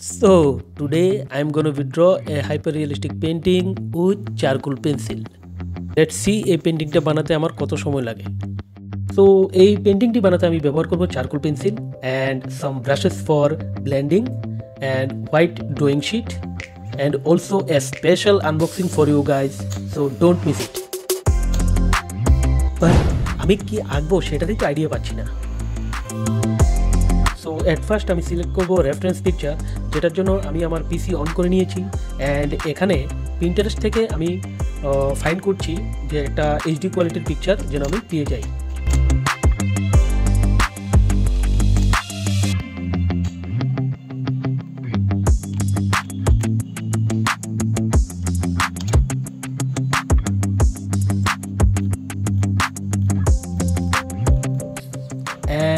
So today I'm gonna draw a hyper-realistic painting with charcoal pencil. Let's see এই পেন্টিংটা বানাতে আমার কত সময় লাগে। So এই পেন্টিংটি বানাতে আমি ব্যবহার করব charcoal pencil and some brushes for blending and white drawing sheet and also a special unboxing for you guys, so don't miss it. But আমি কি আঁকবো সেটারই তো আইডিয়া পাচ্ছি না। সো এট ফার্স্ট আমি সিলেক্ট করব রেফারেন্স পিকচার, যেটার জন্য আমি আমার পিসি অন করে নিয়েছি অ্যান্ড এখানে পিন্টারেস্ট থেকে আমি ফাইন্ড করছি যে একটা এইচডি কোয়ালিটির পিকচার যেন আমি পেয়ে যাই।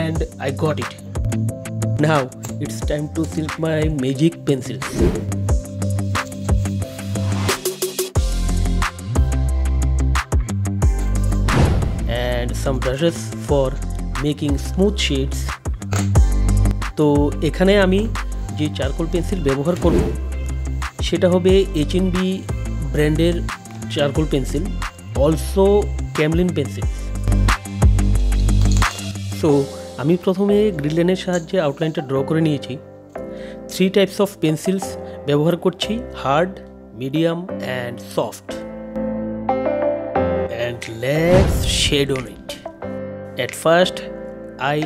And I got it. Now it's time to select my magic pencils. And some brushes for making smooth shades. তো এখানে আমি যে চারকোল পেন্সিল ব্যবহার করব সেটা হবে H&B ব্র্যান্ডের charcoal pencil, also Camlin pencil. So আমি প্রথমে গ্রিড লাইনের সাহায্যে আউটলাইনটা ড্র করে নিয়েছি। 3 টাইপস অফ পেন্সিলস ব্যবহার করছি, hard, medium and soft. And let's shade on it. At first I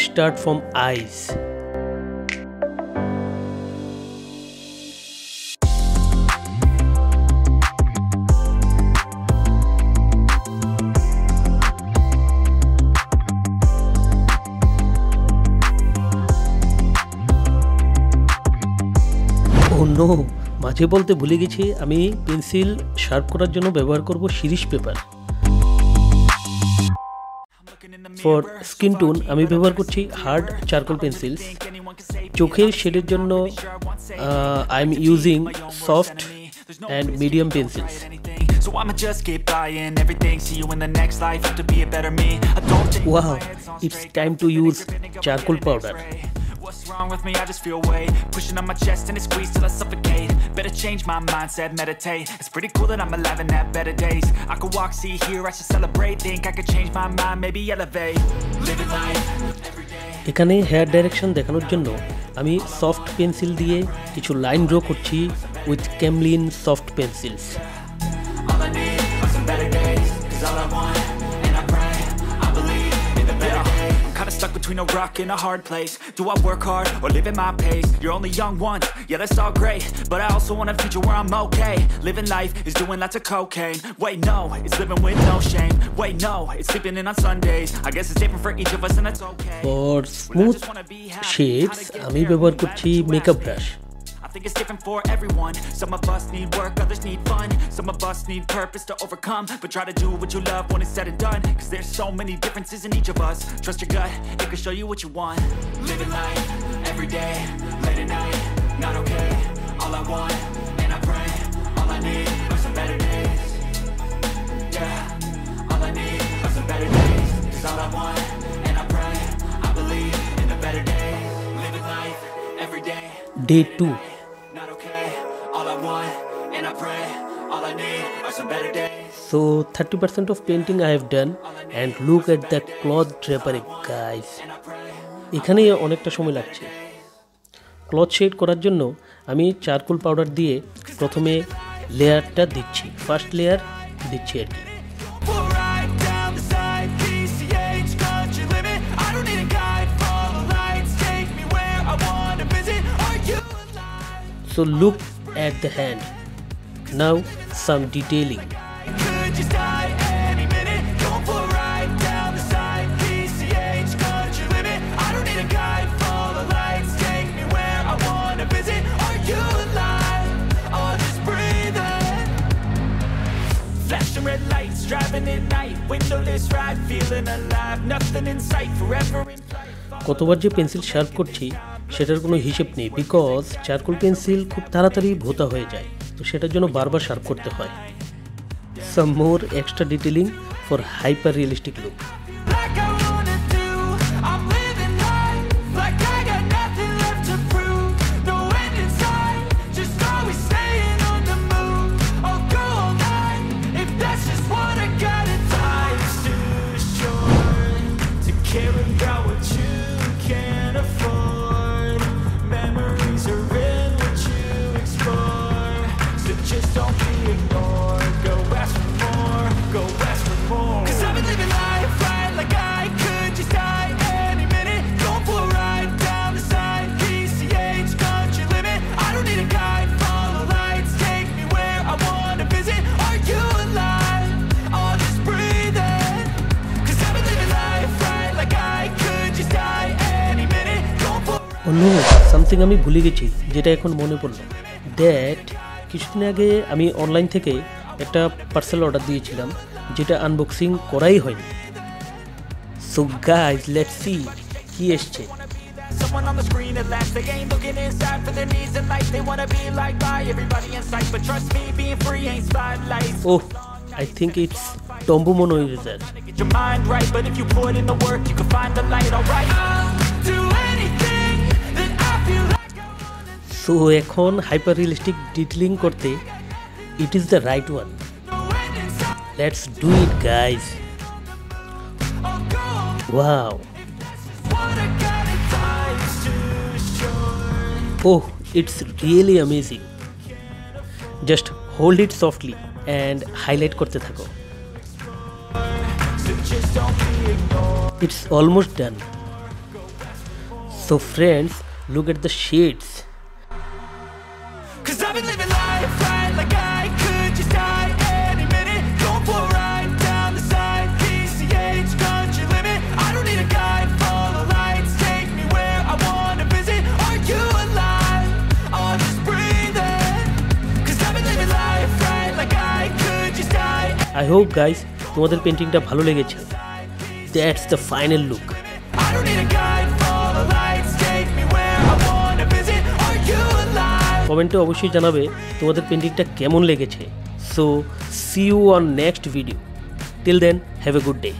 start from eyes. No, মাঝে বলতে ভুলে গেছি, আমি পেন্সিল শার্প করার জন্য ব্যবহার করব শিরিশ পেপার। ফর স্কিন টোন আমি ব্যবহার করছি হার্ড চারকোল পেন্সিলস। চোখের শেডের জন্য I am using soft and medium pencils. So I'ma just keep buying everything, see you in the next life, have to be a better me. I don't take Wow, it's time to use charcoal powder. What's wrong with me? I just feel weight pushing on my chest and it squeezes till I suffocate. Better change my mindset, meditate. It's pretty cool that I'm alive and have better days. I could walk, see, hear, I should celebrate. Think I could change my mind, maybe elevate. Living life every day. এখানে hair direction দেখানোর জন্য আমি soft pencil দিয়ে কিছু line draw করছি with Camlin soft pencils. All I need are some better days, 'cause all I want, and I pray, I believe in the better days. I'm kinda stuck between a rock and a hard place. Do I work hard or live at my pace? You're only young once, yeah that's all great, but I also want a future where I'm okay. Living life is doing lots of cocaine. Wait no, it's living with no shame. Wait no, it's sleeping in on Sundays. I guess it's different for each of us and that's okay. For smooth shades আমি ব্যবহার করছি makeup brush. I think it's different for everyone. Some of us need work, others need fun. Some of us need purpose to overcome. But try to do what you love when it's said and done, 'cause there's so many differences in each of us. Trust your gut, it can show you what you want. Living life, every day, late at night, not okay. All I want, and I pray, all I need are some better days. Yeah, all I need are some better days. 'Cause all I want, and I pray, I believe in the better days. Living life, every day. Day 2. All I want, and I pray, all I need are some better days. So 30% of painting I have done, and look at that cloth drapery guys. এখানে অনেকটা সময় লাগছে। Cloth shade করার জন্য আমি charcoal powder দিয়ে প্রথমে লেয়ারটা দিচ্ছি, ফার্স্ট লেয়ার দিচ্ছি আর কি। So look at the hand. Now some detailing. Flashing red lights, driving at night, windowless ride, feeling alive, nothing in sight, forever in flight. কতবার যে পেন্সিল শার্প করছি সেটার কোনো হিসেব নেই, বিকজ চারকোল পেন্সিল খুব তাড়াতাড়ি ভোঁতা হয়ে যায়, তো সেটার জন্য বারবার শার্প করতে হয়। Some more extra detailing for hyper realistic look. No, something আমি ভুলে গেছি, যেটা এখন মনে পড়লো। দ্যাট কিছুদিন আগে আমি অনলাইন থেকে একটা পার্সেল অর্ডার দিয়েছিলাম, যেটা আনবক্সিং করাই হয়নি। সো গাইজ, লেটস সি কি এসছে। Someone on the screen at last, they ain't looking inside for their needs in life. They wanna be like by everybody in sight, but trust me, being free ain't spotlights. Oh, I think it's Tombu Mono User. Get your mind right, but if you put in the work, you can find the light. Alright, I'll do anything that I feel like. So এখন hyper realistic detailing করতে it is the right one. Let's do it, guys. Wow. Oh, it's really amazing. Just hold it softly and highlight korte thako. It's almost done. So friends, look at the shades. 'Cause I've been living life right like I could just die any minute. Going for a ride down the side, PCH country limit. I don't need a guide, follow lights, take me where I wanna visit. Are you alive? Or just breathing? 'Cause I've been living life right like I could just die. I hope guys তোমাদের পেইন্টিংটা ভালো লেগেছে। That's the final look. I don't need a guide, follow lights, take me where I wanna visit. Are you alive? কমেন্টে অবশ্যই জানাবে তোমাদের পেইন্টিংটা কেমন লেগেছে। So see you on next video. Till then, have a good day.